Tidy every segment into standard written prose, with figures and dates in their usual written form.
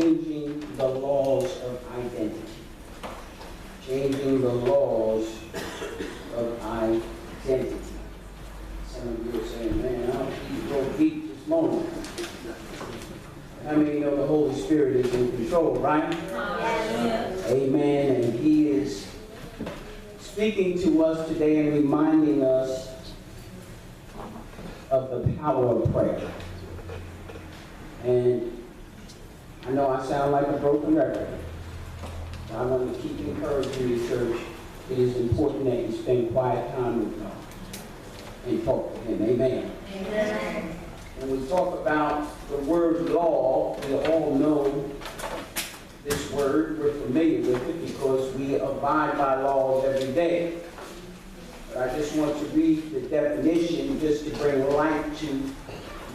changing the laws of identity. Changing the laws of identity. Some of you are saying, man, I don't keep going deep this morning. How many know the Holy Spirit is in control, right? Yes. Amen. And He is speaking to us today and reminding us of the power of prayer. And I know I sound like a broken record, but I want to keep encouraging you, church. It is important that you spend quiet time with God and talk to Him. Amen. Amen. When we talk about the word law, we all know this word. We're familiar with it because we abide by laws every day. But I just want to read the definition just to bring light to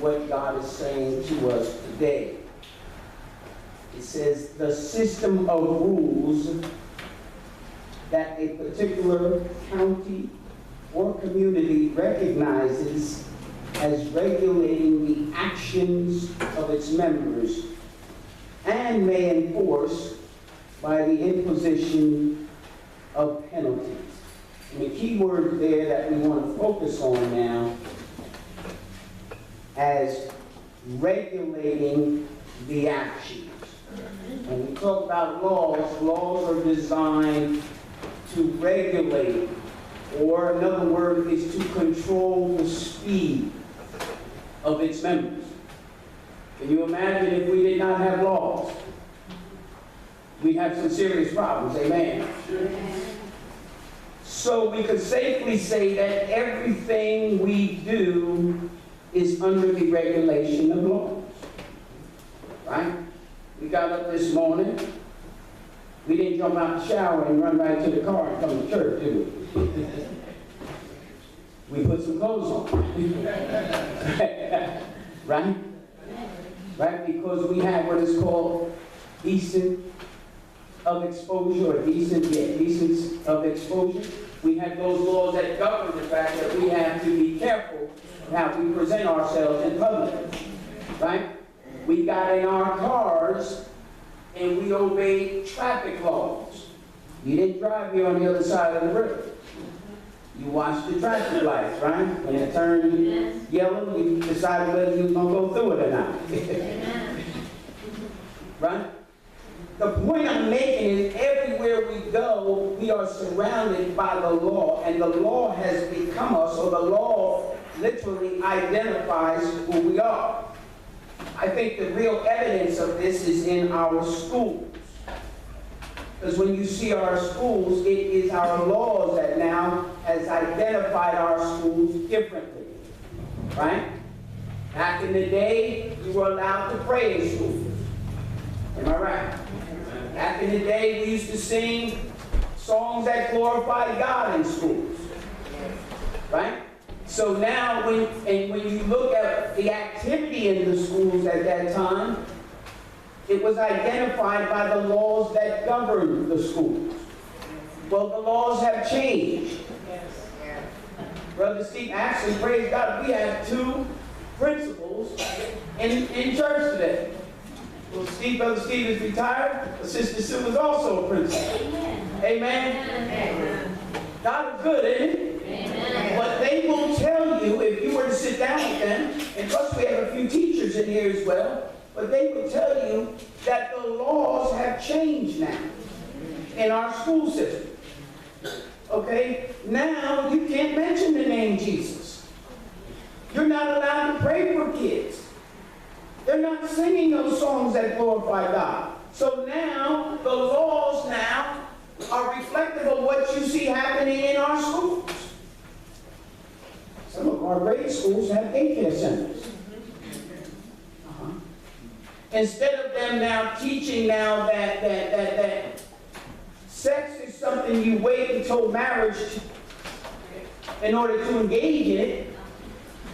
what God is saying to us today. It says, the system of rules that a particular county or community recognizes as regulating the actions of its members and may enforce by the imposition of penalties. And the key word there that we want to focus on now as regulating the actions. When we talk about laws, laws are designed to regulate, or another word is to control the speed of its members. Can you imagine if we did not have laws? We'd have some serious problems, amen? So we could safely say that everything we do is under the regulation of laws. Right? We got up this morning. We didn't jump out the shower and run right to the car and come to church, did we? We put some clothes on. Right? Right? Because we have what is called decent of exposure, or decent of exposure. We have those laws that govern the fact that we have to be careful how we present ourselves in public. Right? We got in our cars and we obeyed traffic laws. You didn't drive here on the other side of the road. You watched the traffic lights, right? When it turned yellow, you decided whether you were going to go through it or not. Right? The point I'm making is everywhere we go, we are surrounded by the law, and the law has become us, or the law literally identifies who we are. I think the real evidence of this is in our schools. Because when you see our schools, it is our laws that now has identified our schools differently. Right? Back in the day, you were allowed to pray in school. Am I right? Back in the day, we used to sing songs that glorified God in schools. Right? So now, when you look at the activity in the schools at that time, it was identified by the laws that govern the schools. Well, the laws have changed. Brother Steve, actually, praise God, we have two principals in church today. Well, Brother Steve is retired, but Sister Sue is also a principal. Amen? Amen. God is good, isn't it? Amen. But they will tell you, if you were to sit down with them, and plus we have a few teachers in here as well, but they will tell you that the laws have changed now in our school system. Okay? Now you can't mention the name Jesus. You're not allowed to pray for kids. They're not singing those songs that glorify God. So now, the laws now are reflective of what you see happening in our schools. Some of our grade schools have daycare centers. Instead of them now teaching now that sex is something you wait until marriage in order to engage in it,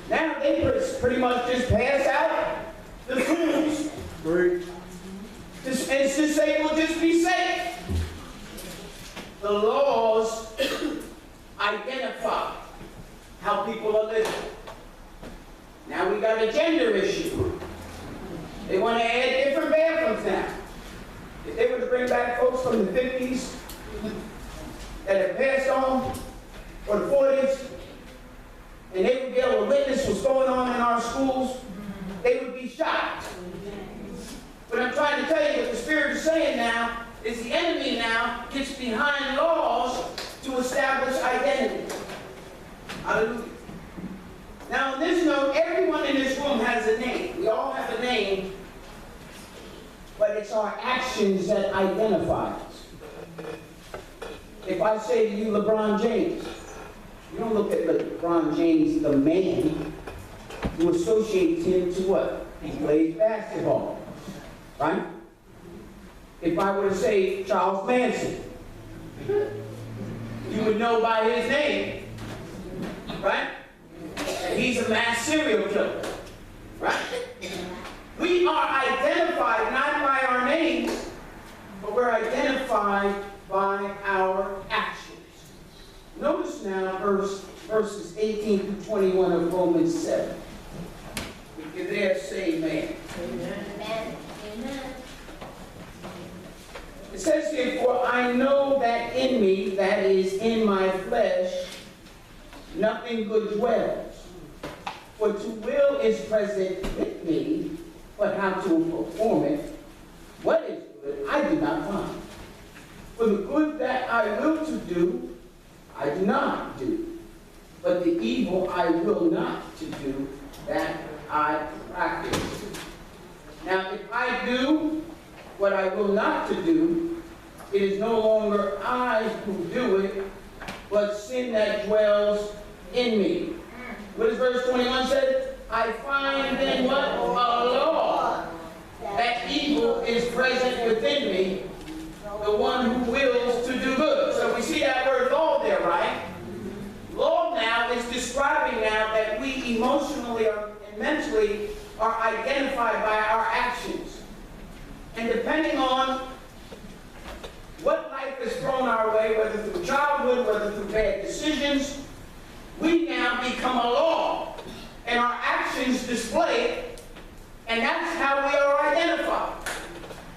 now they pretty much just pass out the tools. And to say, well, just be safe. The laws identify how people are living. Now we got a gender issue. They want to add different bathrooms now. bring back folks from the 50s that have passed on, or the 40s, and they would be able to witness what's going on in our schools, they would be shocked. But I'm trying to tell you what the Spirit is saying now is the enemy now gets behind laws to establish identity. Hallelujah. Now on this note, everyone in this room has a name. We all have a name, but it's our actions that identify us. If I say to you LeBron James, you don't look at LeBron James, the man. You associate him to what? He plays basketball. Right? If I were to say Charles Manson, you would know by his name. Right? And he's a mass serial killer. Right? We are identified not by our names, but we're identified by our actions. Notice now verses 18 through 21 of Romans 7. If you're there, say amen. Amen. Amen. It says here, for I know that in me, that is in my flesh, nothing good dwells. For to will is present with me, but how to perform it, what is good, I do not find. For the good that I will to do, I do not do. But the evil I will not to do, that I practice. Now, if I do what I will not to do, it is no longer I who do it, but sin that dwells in me. What does verse 21 say? I find then what? A law. That evil is present within me, the one who wills to do good. So we see that word law there, right? Law now is describing now that we emotionally and mentally are identified by our actions. And depending on what life has thrown our way, whether through childhood, whether through bad decisions, we now become a law. And our actions display it, and that's how we are identified.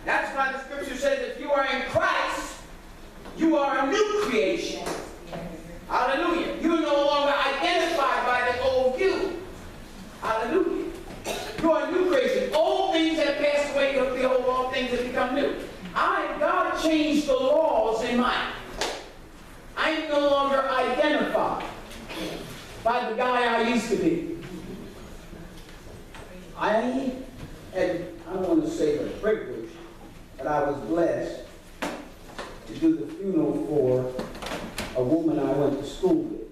That's why the scripture says if you are in Christ, you are a new creation. Hallelujah. You're no longer identified by the old you. Hallelujah. You are a new creation. Old things have passed away, behold, all things have become new. God changed the laws in mine. I am no longer identified by the guy I used to be. I don't want to say the privilege, but I was blessed to do the funeral for a woman I went to school with.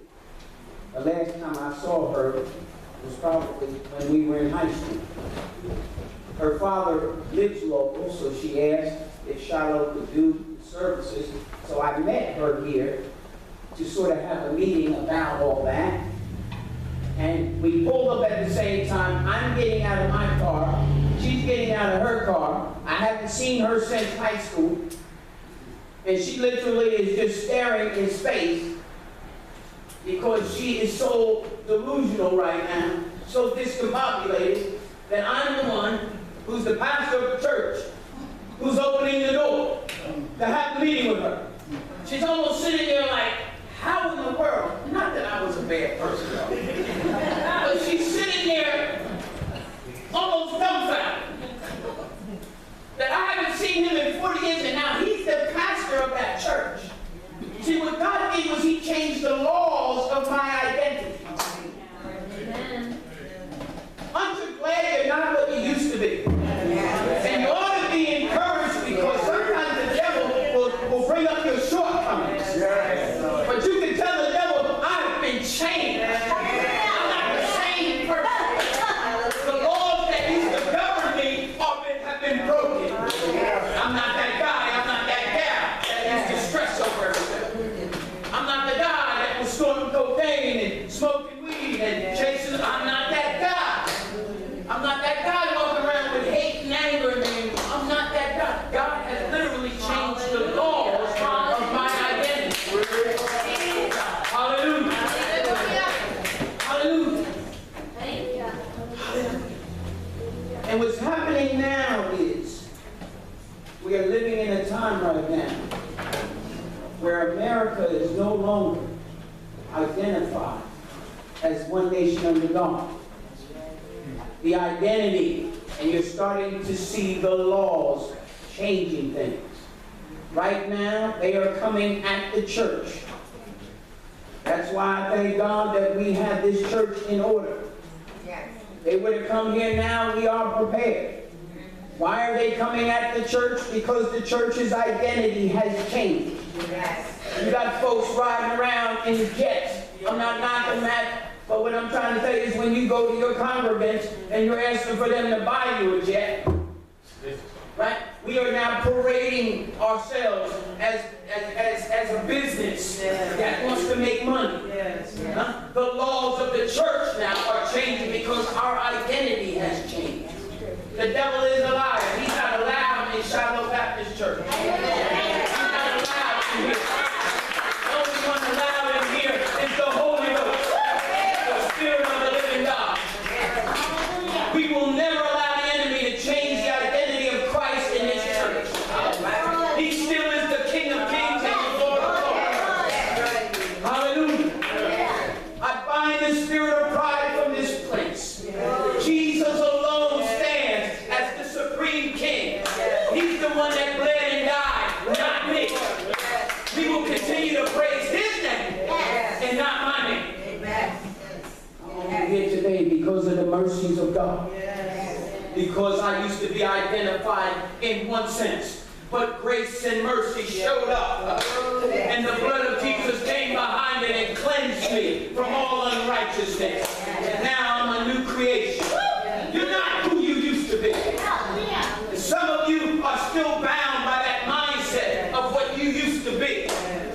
The last time I saw her was probably when we were in high school. Her father lives local, so she asked if Shiloh could do services. So I met her here to sort of have a meeting about all that. And we pulled up at the same time. I'm getting out of my car. She's getting out of her car. I haven't seen her since high school. And she literally is just staring in space because she is so delusional right now, so discombobulated, that I'm the one who's the pastor of the church, who's opening the door to have the meeting with her. She's almost sitting there like, how in the world? Not that I was a bad person, but she's sitting there almost dumbfounded that I haven't seen him in 40 years, and now he's the pastor of that church. See, what God did was he changed the laws of my identity. Aren't you glad you're not what you used to be? And you ought to be encouraged, because sometimes the devil will bring up your shortcomings. But you can tell the devil, I've been changed. I'm not the same person. The laws that used to govern me have been broken. I'm not that guy, I'm not that gal that used to stress over everything. I'm not the guy that was snorting cocaine and smoking weed and chasing. I'm not that guy. I'm not that guy walking around with hate and anger in me. I'm not that guy. God has literally changed the laws of my identity. Hallelujah. Hallelujah. Hallelujah. And what's happening now is we are living in a time time right now where America is no longer identified as one nation under God. The identity, and you're starting to see the laws changing things. Right now, they are coming at the church. That's why I thank God that we have this church in order. They would have come here now, we are prepared. Why are they coming at the church? Because the church's identity has changed. You got folks riding around in jets. I'm not knocking that, but what I'm trying to say is when you go to your congregants and you're asking for them to buy you a jet, right? We are now parading ourselves as a business that wants to make money. The laws of the church now are changing because our identity has changed. The devil is a liar. He's not allowed in Shiloh Baptist Church. He's not allowed in here. The only one allowed in here is the Holy Ghost, the Spirit of the living God. We will never allow the enemy to change the identity of Christ in this church. He still is the King of Kings and the Lord of Lords. Hallelujah. I bind the spirit of pride from this place. Jesus alone stands as the supreme King. He's the one that bled and died, not me. We will continue to praise His name and not my name. I'm here today because of the mercies of God. Because I used to be identified in one sense, but grace and mercy showed up. And the blood of Jesus came behind it and cleansed me from all unrighteousness. And now I'm a new creation. You're not who you used to be. And some of you are still bound by that mindset of what you used to be.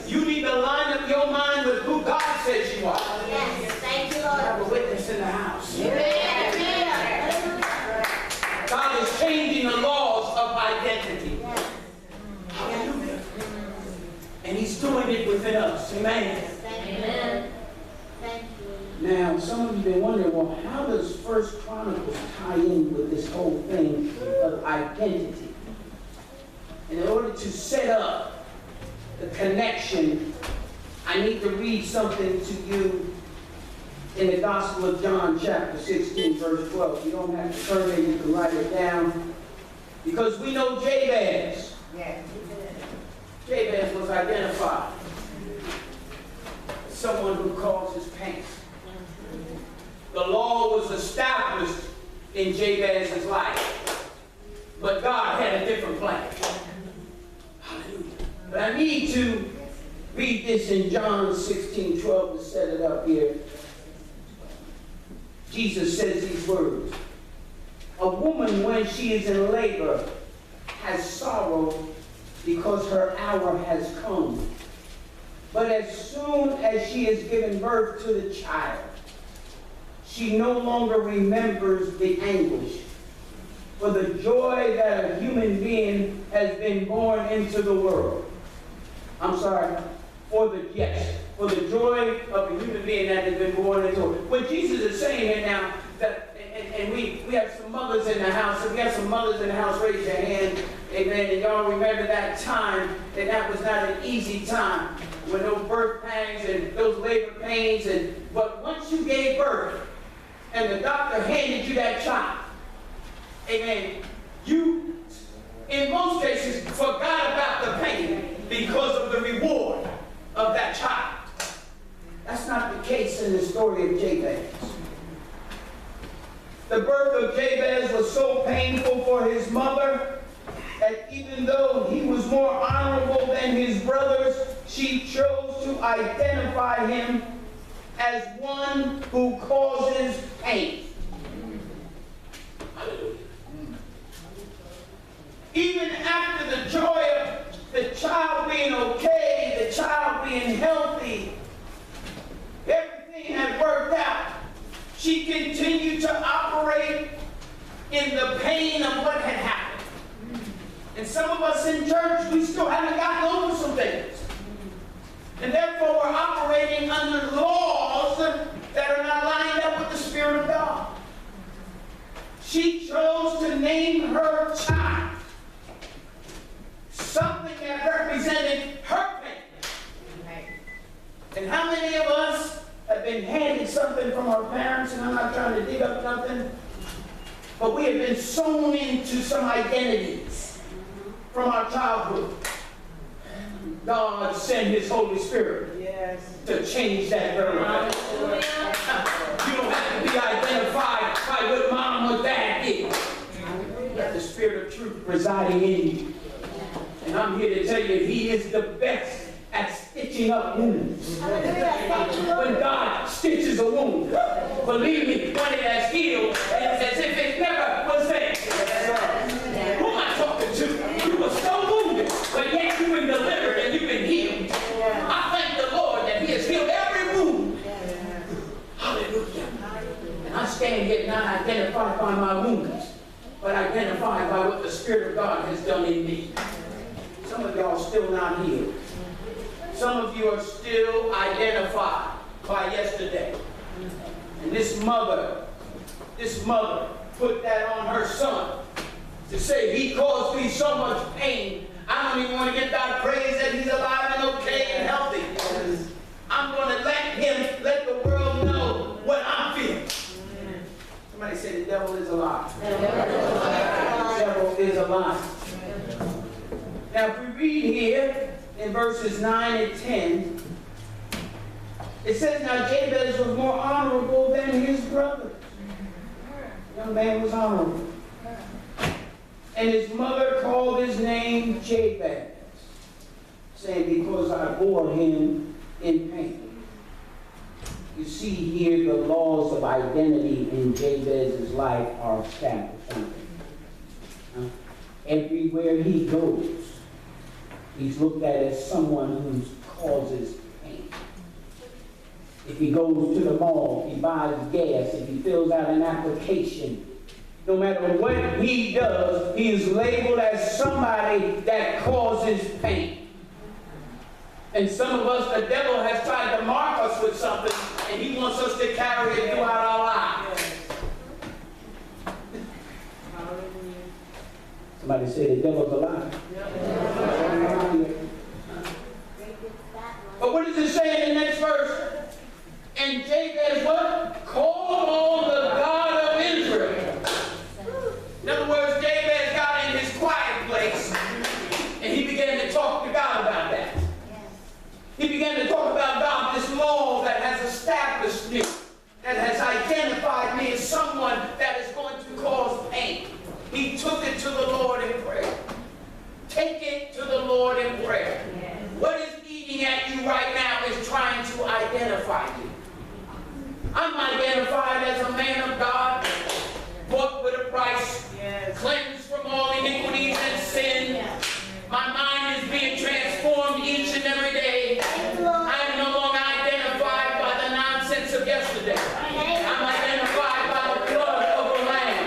You need to line up your mind with who God says you are. Yes, thank you, Lord. I have a witness in the house. God is changing the laws of identity. Hallelujah. And He's doing it within us. Amen. Amen. Thank you. Now, some of you have been wondering, well, how does 1 Chronicles tie in with this whole thing of identity? And in order to set up the connection, I need to read something to you in the Gospel of John, chapter 16, verse 12. You don't have to turn it, you can write it down. Because we know Jabez. Jabez was identified as someone who causes pain. The law was established in Jabez's life, but God had a different plan. Hallelujah. But I need to read this in John 16:12 to set it up here. Jesus says these words: "A woman, when she is in labor, has sorrow because her hour has come. But as soon as she has given birth to the child, she no longer remembers the anguish for the joy that a human being has been born into the world." I'm sorry, for the joy of a human being that has been born into the world. What Jesus is saying here now, that, and we have some mothers in the house. If we have some mothers in the house, raise your hand. Amen. And y'all remember that time, and that was not an easy time, with those birth pangs and those labor pains. But once you gave birth, and the doctor handed you that child, amen, you, in most cases, forgot about the pain because of the reward of that child. That's not the case in the story of Jabez. The birth of Jabez was so painful for his mother that even though he was more honorable than his brothers, she chose to identify him as one who causes pain. Even after the joy of the child being okay, the child being healthy, everything had worked out, she continued to operate in the pain of what had happened. And some of us in church, we still haven't gotten over some things. And therefore we're operating under laws that are not lined up with the Spirit of God. She chose to name her child something that represented her pain. And how many of us have been handed something from our parents, and I'm not trying to dig up nothing, but we have been sown into some identities from our childhood. God sent His Holy Spirit to change that very thing. You don't have to be identified by what mom or dad did. You got the Spirit of truth residing in you. And I'm here to tell you, He is the best at stitching up wounds. When God stitches a wound, believe me, when it has healed, it's as if it never was there. Who am I talking to? You were so wounded, but yet you've been delivered and you've been healed. I thank the Lord that He has healed every wound. Hallelujah. And I stand here not identified by my wounds, but identified by what the Spirit of God has done in me. Some of y'all still not healed. Some of you are still identified by yesterday. And this mother put that on her son to say, he caused me so much pain. I don't even want to give God praise that he's alive and okay and healthy. I'm going to let the world know what I'm feeling. Somebody say the devil is alive. The devil is alive. Now if we read here, in verses 9 and 10, it says, now Jabez was more honorable than his brothers. The young man was honorable. And his mother called his name Jabez, saying, because I bore him in pain. You see here the laws of identity in Jabez's life are established. Everywhere he goes, he's looked at as someone who causes pain. If he goes to the mall, if he buys gas, if he fills out an application, no matter what he does, he is labeled as somebody that causes pain. And some of us, the devil has tried to mark us with something, and he wants us to carry it throughout our lives. Somebody say the devil's alive. But what does it say in the next verse? And Jabez what? Called on the God of Israel. In other words, Jabez got in his quiet place and he began to talk to God about that. He began to talk about God, this law that has established me, that has identified me as someone that is going to cause pain. He took it to the Lord in prayer. Take it to the Lord in prayer. What is eating at you right now is trying to identify you. I'm identified as a man of God, bought with a price, cleansed from all iniquities and sin. My mind is being transformed each and every day. I am no longer identified by the nonsense of yesterday. I'm identified by the blood of the Lamb,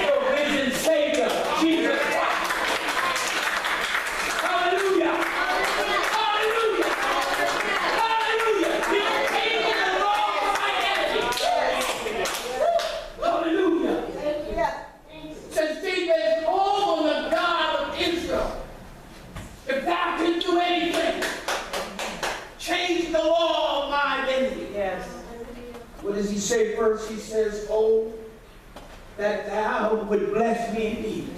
the risen Savior, Jesus Christ. Hallelujah! Hallelujah! Hallelujah! He's taking the law of identity. Hallelujah! Says Jabez, call on the God of Israel. If thou can do anything, change the law of my identity. Yes. What does he say first? He says, oh, that thou would bless me indeed.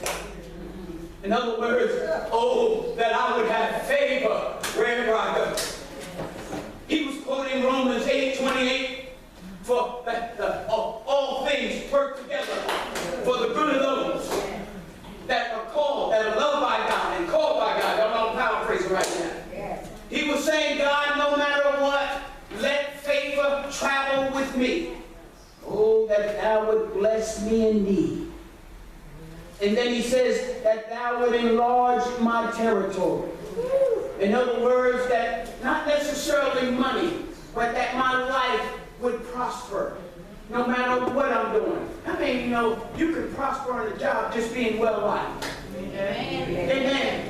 In other words, oh, that I would have favor wherever I go. He was quoting Romans 8:28, for that all things work together for the good of those that are called, that are loved by God and called by God. I'm not paraphrasing right now. He was saying, God, no matter what, let favor travel with me. Oh, that thou would bless me indeed. And then he says that thou would enlarge my territory. In other words, that not necessarily money, but that my life would prosper no matter what I'm doing. I mean, you know, you could prosper on a job just being well-liked. Amen.